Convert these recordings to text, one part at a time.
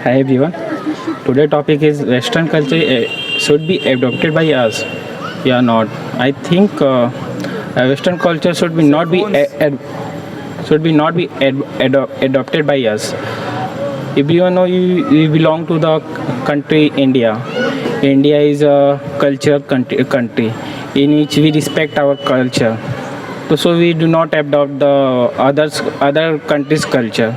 Hi everyone. Today topic is Western culture should be adopted by us. Yeah, not. I think Western culture should be not be adopted by us. If you know you belong to the country India. India is a culture country in which we respect our culture. So we do not adopt the other countries' culture.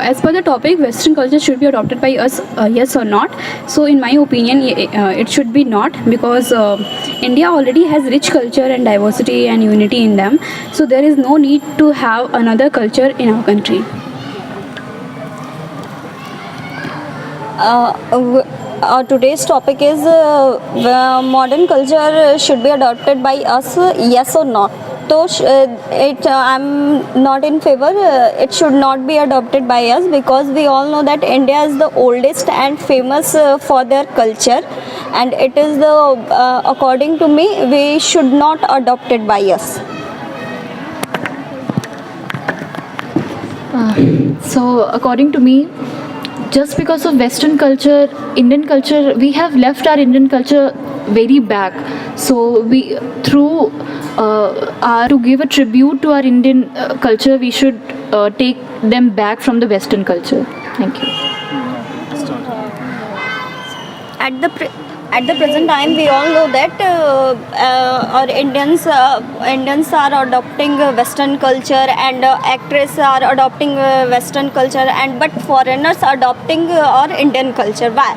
As per the topic, Western culture should be adopted by us, yes or not. So, in my opinion, it should be not, because India already has rich culture and diversity and unity in them. So, there is no need to have another culture in our country. Today's topic is modern culture should be adopted by us, yes or not. So I'm not in favor. It should not be adopted by us, because we all know that India is the oldest and famous for their culture, and it is the according to me, we should not adopt it by us. So, according to me, just because of Western culture, Indian culture, we have left our Indian culture very back. So, we through to give a tribute to our Indian culture, we should take them back from the Western culture. Thank you. At the present time, we all know that our Indians are adopting Western culture, and actresses are adopting Western culture, and but foreigners are adopting our Indian culture. Why?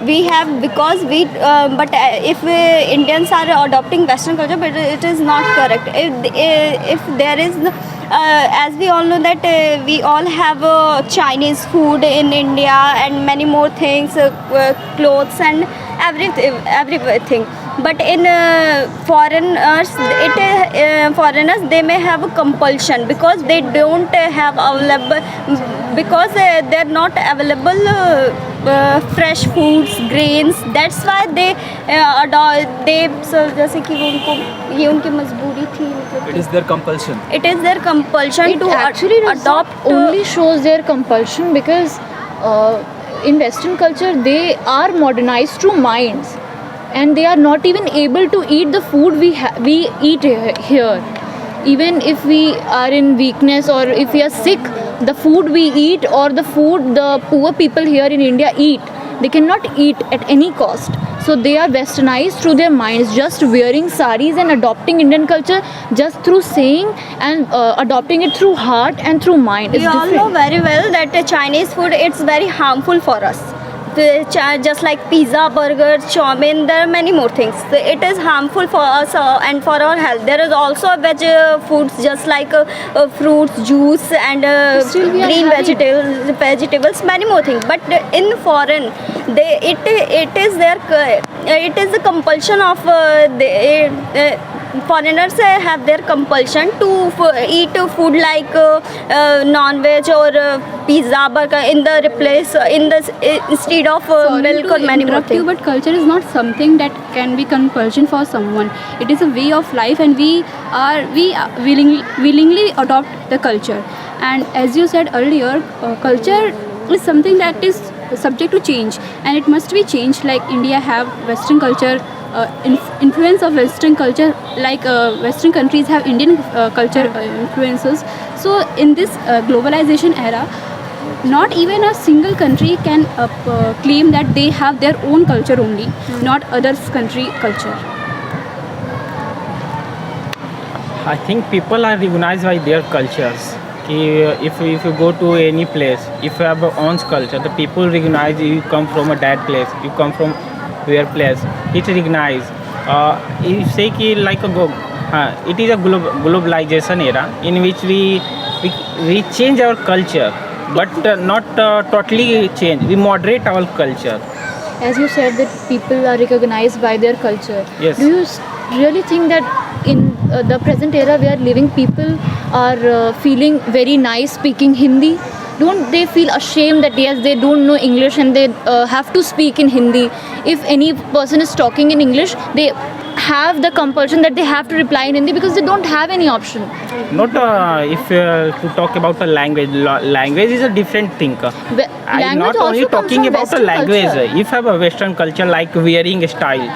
We have, because we but if Indians are adopting Western culture, but it is not correct. If there is as we all know that we all have Chinese food in India and many more things, clothes and everything. But in foreigners, they may have a compulsion, because they don't have available, because they're not available fresh foods, grains. That's why they so जैसे कि ये उनकी मजबूरी थी. It is their compulsion. It is their compulsion It to actually adopt. only shows their compulsion, because in Western culture they are modernized through minds, and they are not even able to eat the food we eat here. Even if we are in weakness, or if we are sick, the food we eat, or the food the poor people here in India eat, they cannot eat at any cost. So they are westernized through their minds, just wearing saris and adopting Indian culture just through saying, and adopting it through heart and through mind. It's We all know different. very well that Chinese food, it's very harmful for us. Just like pizza, burger, chow mein, there are many more things. It is harmful for us and for our health. There is also veg foods, just like fruits, juice, and Still we are green having- vegetables, many more things. But in foreign, it is the compulsion of foreigners have their compulsion to eat food like non-veg or pizza, burger in the replace instead of Sorry milk to or many more interrupt you, things. but culture is not something that can be compulsion for someone. It is a way of life, and we willingly adopt the culture. And as you said earlier, culture is something that is subject to change, and it must be changed. Like India have Western culture, influence of Western culture, like Western countries have Indian culture influences. So in this globalization era, not even a single country can claim that they have their own culture only, not others' country culture. I think people are recognized by their cultures. If you go to any place, if you have your own culture, the people recognize you come from a that place, you come from where place. It recognize. You say कि like it is a globalization era in which we change our culture, but not totally change. We moderate our culture. As you said that people are recognized by their culture. Yes. Do you really think that in the present era we are living, people are feeling very nice speaking Hindi? don't they feel ashamed that yes, they don't know English and they have to speak in Hindi? If any person is talking in English, they have the compulsion that they have to reply in Hindi because they don't have any option. Not if to talk about a language. Language is a different thing. I'm Language not only also comes talking from about a Western language. culture. If I have a Western culture like wearing style,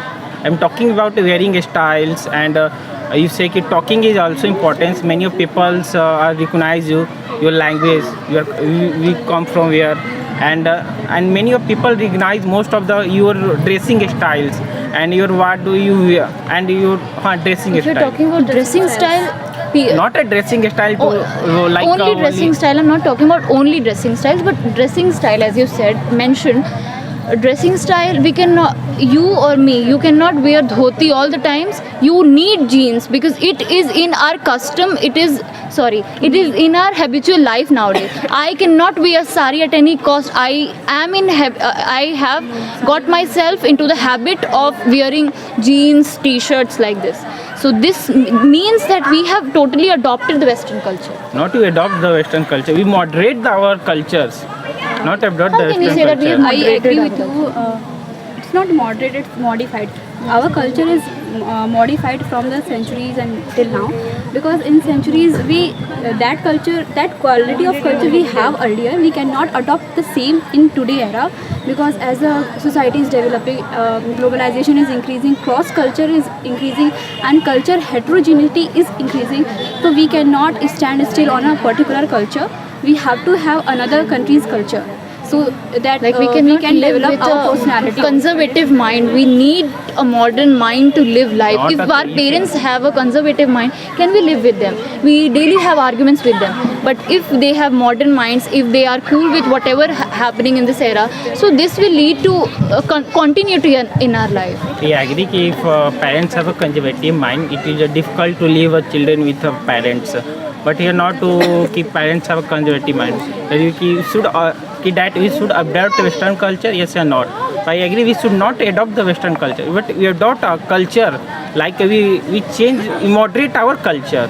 I'm talking about wearing styles, and you say that talking is also important. Many of people recognize your language, we come from where, and many of people recognize most of your dressing styles and your what do you wear and your dressing If you're style. talking about dressing style, Not a dressing style to like only dressing style. I'm not talking about only dressing styles, but dressing style, as you said, mentioned. Dressing style, we cannot, you or me, you cannot wear dhoti all the times. You need jeans because it is in our custom. It is in our habitual life nowadays. I cannot wear sari at any cost. I have got myself into the habit of wearing jeans, t-shirts like this. So this means that we have totally adopted the Western culture. Not to adopt the Western culture, we moderate our cultures, not adopt How the can you Western say that we culture. have I agree moderated with our you. It's not moderated, it's modified. Our culture is modified from the centuries and till now, because in centuries that culture, that quality of culture we have earlier, we cannot adopt the same in today era, because as a society is developing, globalization is increasing, cross culture is increasing, and culture heterogeneity is increasing. So we cannot stand still on a particular culture. We have to have another country's culture, so that Like we can cannot live develop with our a personality. conservative mind. We need a modern mind to live life. Not If a our free parents have a conservative mind, can we live with them? We daily have arguments with them. But if they have modern minds, if they are cool with whatever happening in this era, so this will lead to continuity in our life. We agree that if parents have a conservative mind, it is difficult to leave children with parents. But here not to keep parents have a conservative mind. That we should adopt Western culture, yes or not. I agree we should not adopt the Western culture, but we adopt a culture, like we change, we moderate our culture,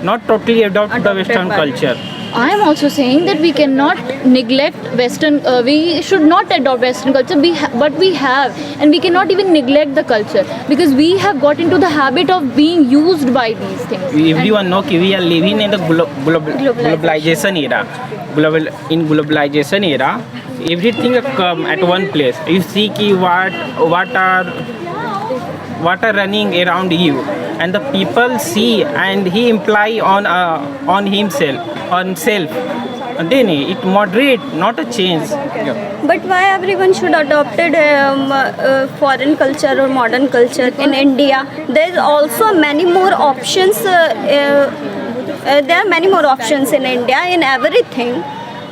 not totally adopt the Western culture. I am also saying that we cannot neglect Western. We should not adopt Western culture. But we have, and we cannot even neglect the culture because we have got into the habit of being used by these things. Everyone know that we are living in the globalization era. In globalization era, everything come at one place. You see ki what are running around you, and the people see and he imply on himself, on self, and then it moderate, not a change. But why everyone should adopted foreign culture or modern culture in India? There's also many more options. There are many more options in India in everything.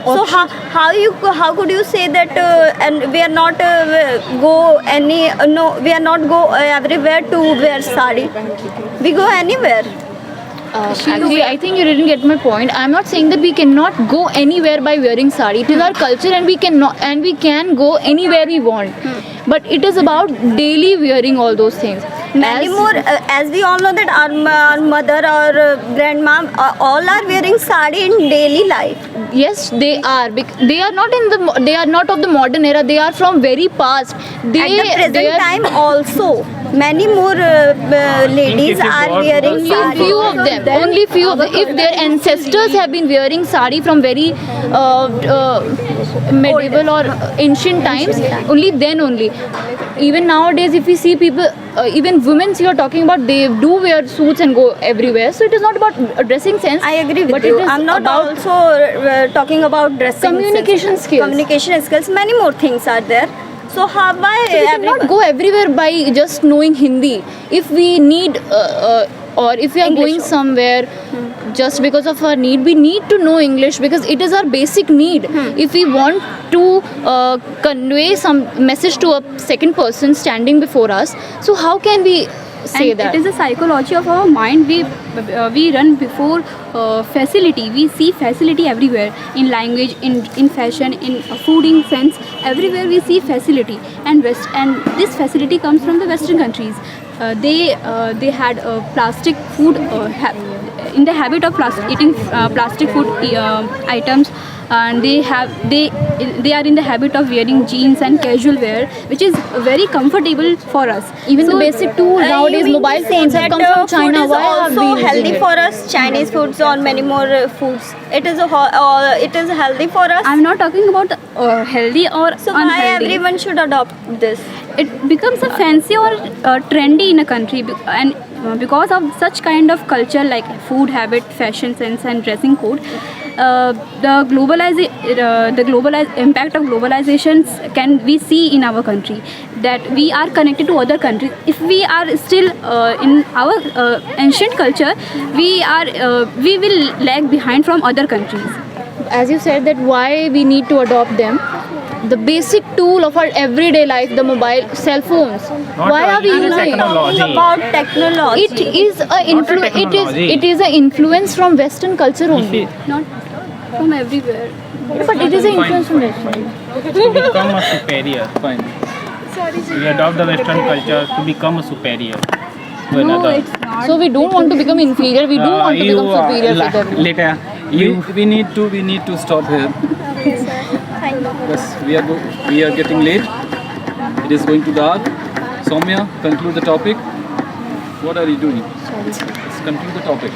So how could you say that and we are not we are not go everywhere to wear sari? We go anywhere. Actually, I think you didn't get my point. I'm not saying that we cannot go anywhere by wearing sari. It is our culture, and we can go anywhere we want. But it is about daily wearing all those things. Many more, as we all know that our mother or grandma all are wearing sari in daily life. Yes, they are. They are not They are not of the modern era. They are from very past. At the present time also, many more ladies are wearing sari. Few of them, only few of them. If their ancestors have been wearing sari from very medieval or ancient times, only then only. Even nowadays, if we see people, even women you are talking about, they do wear suits and go everywhere. So it is not about dressing sense. I agree with but you. It is I'm not about also talking about dressing communication skills. Communication skills. Many more things are there. So how why We cannot go everywhere by just knowing Hindi. If we need or if we are English going somewhere just because of our need, we need to know English because it is our basic need. If we want to convey some message to a second person standing before us, so how can we say And that? it is a psychology of our mind. We run before facility. We see facility everywhere, in language, in fashion, in fooding sense. Everywhere we see facility, and this facility comes from the Western countries. They had plastic food in the habit of eating plastic food items, and they are in the habit of wearing jeans and casual wear, which is very comfortable for us. Even the So, basic tool nowadays, You mean mobile to say phones have that, come from China. Food is Why are also we using healthy it? for us. Chinese foods or many more foods. It is it is healthy for us. I'm not talking about healthy or So why unhealthy. everyone should adopt this? It becomes a fancy or trendy in a country, and because of such kind of culture like food habit, fashion sense, and dressing code, the globalize impact of globalizations can we see in our country, that we are connected to other countries. If we are still in our ancient culture, we will lag behind from other countries. As you said, that why we need to adopt them. The basic tool of our everyday life, the mobile cell phones. Not Why are we only the using it? technology. Talking about technology. It is a technology. it is an influence from Western culture only. Not from everywhere. But it is an influence from Western. To become a superior. Fine. We adopt the Western culture to become a superior to No, another. it's not. So we don't want to become inferior. We don't want to become superior to them. Later, We need to stop here. Yes, we are getting late. It is going to dark. Soumya, conclude the topic. What are you doing? Let's conclude the topic.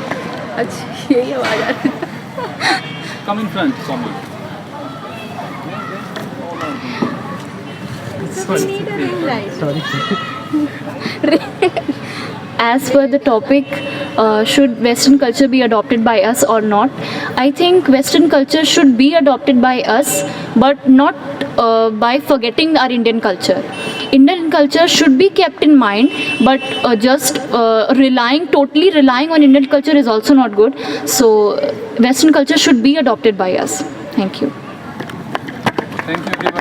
Come in front, Soumya. As per the topic, should Western culture be adopted by us or not? I think Western culture should be adopted by us, but not by forgetting our Indian culture. Indian culture should be kept in mind, but just totally relying on Indian culture is also not good. So Western culture should be adopted by us. Thank you. Thank you, everyone.